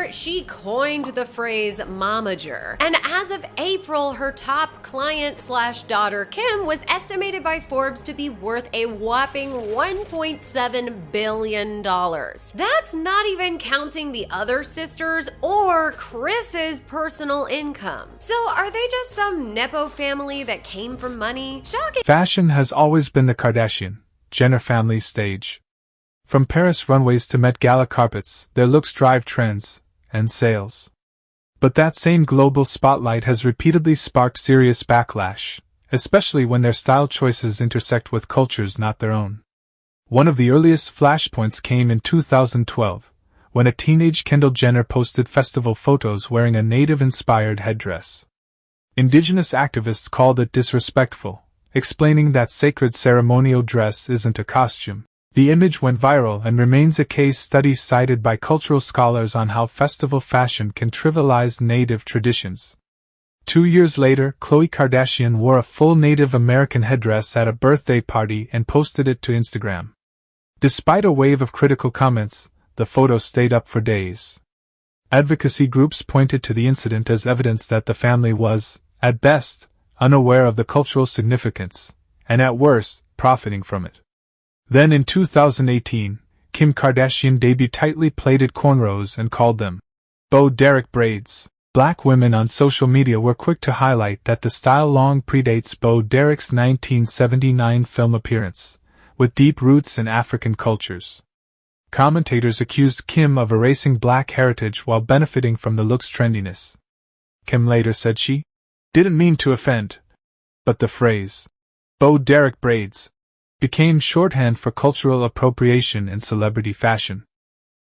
year, she coined the phrase momager. And as of April, her top client/daughter, Kim, was estimated by Forbes to be worth a whopping $1.7 billion. That's not even counting the other sisters or Kris's personal income. So are they just some Nepo family that came from money? Shocking. Fashion has always been the Kardashian, Jenner family's stage. From Paris runways to Met Gala carpets, their looks drive trends and sales. But that same global spotlight has repeatedly sparked serious backlash, especially when their style choices intersect with cultures not their own. One of the earliest flashpoints came in 2012, when a teenage Kendall Jenner posted festival photos wearing a native-inspired headdress. Indigenous activists called it disrespectful, explaining that sacred ceremonial dress isn't a costume. The image went viral and remains a case study cited by cultural scholars on how festival fashion can trivialize Native traditions. 2 years later, Khloe Kardashian wore a full Native American headdress at a birthday party and posted it to Instagram. Despite a wave of critical comments, the photo stayed up for days. Advocacy groups pointed to the incident as evidence that the family was, at best, unaware of the cultural significance, and at worst, profiting from it. Then in 2018, Kim Kardashian debuted tightly plaited cornrows and called them Bo Derek braids. Black women on social media were quick to highlight that the style long predates Bo Derek's 1979 film appearance, with deep roots in African cultures. Commentators accused Kim of erasing black heritage while benefiting from the look's trendiness. Kim later said she didn't mean to offend, but the phrase, Bo Derek braids, became shorthand for cultural appropriation in celebrity fashion.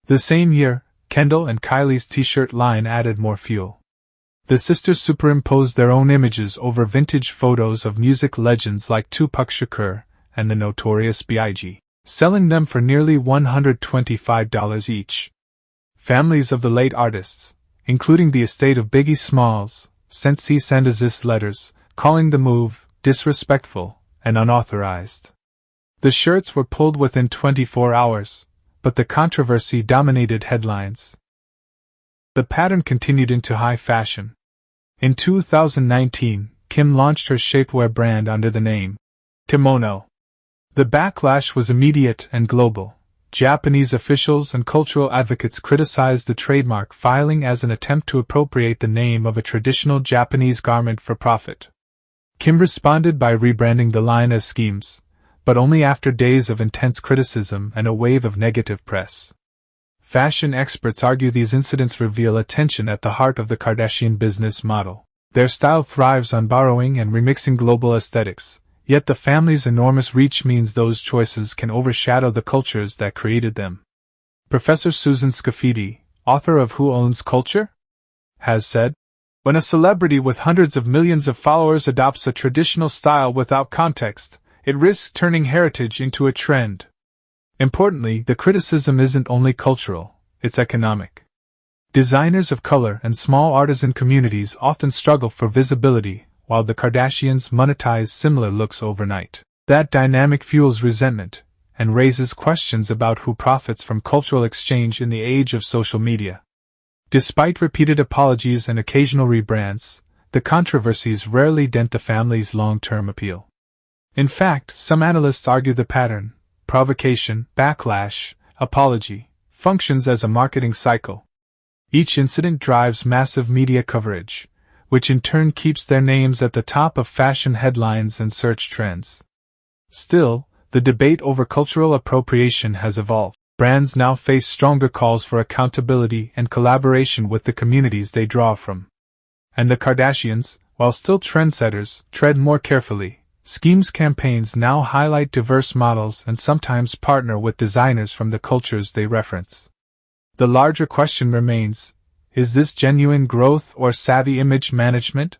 The same year, Kendall and Kylie's t-shirt line added more fuel. The sisters superimposed their own images over vintage photos of music legends like Tupac Shakur and the Notorious B.I.G., selling them for nearly $125 each. Families of the late artists, including the estate of Biggie Smalls, sent cease and desist letters, calling the move disrespectful and unauthorized. The shirts were pulled within 24 hours, but the controversy dominated headlines. The pattern continued into high fashion. In 2019, Kim launched her shapewear brand under the name Kimono. The backlash was immediate and global. Japanese officials and cultural advocates criticized the trademark filing as an attempt to appropriate the name of a traditional Japanese garment for profit. Kim responded by rebranding the line as Schemes, but only after days of intense criticism and a wave of negative press. Fashion experts argue these incidents reveal a tension at the heart of the Kardashian business model. Their style thrives on borrowing and remixing global aesthetics, yet the family's enormous reach means those choices can overshadow the cultures that created them. Professor Susan Scafidi, author of Who Owns Culture?, has said, "When a celebrity with hundreds of millions of followers adopts a traditional style without context, it risks turning heritage into a trend." Importantly, the criticism isn't only cultural, it's economic. Designers of color and small artisan communities often struggle for visibility, while the Kardashians monetize similar looks overnight. That dynamic fuels resentment, and raises questions about who profits from cultural exchange in the age of social media. Despite repeated apologies and occasional rebrands, the controversies rarely dent the family's long-term appeal. In fact, some analysts argue the pattern, provocation, backlash, apology, functions as a marketing cycle. Each incident drives massive media coverage, which in turn keeps their names at the top of fashion headlines and search trends. Still, the debate over cultural appropriation has evolved. Brands now face stronger calls for accountability and collaboration with the communities they draw from. And the Kardashians, while still trendsetters, tread more carefully. Schemes campaigns now highlight diverse models and sometimes partner with designers from the cultures they reference. The larger question remains, is this genuine growth or savvy image management?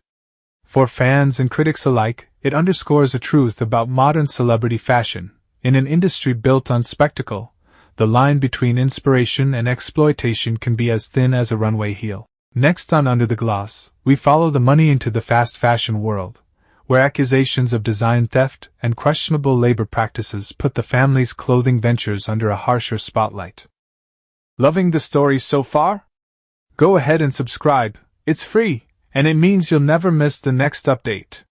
For fans and critics alike, it underscores a truth about modern celebrity fashion. In an industry built on spectacle, the line between inspiration and exploitation can be as thin as a runway heel. Next on Under the Gloss, we follow the money into the fast fashion world, where accusations of design theft and questionable labor practices put the family's clothing ventures under a harsher spotlight. Loving the story so far? Go ahead and subscribe, it's free, and it means you'll never miss the next update.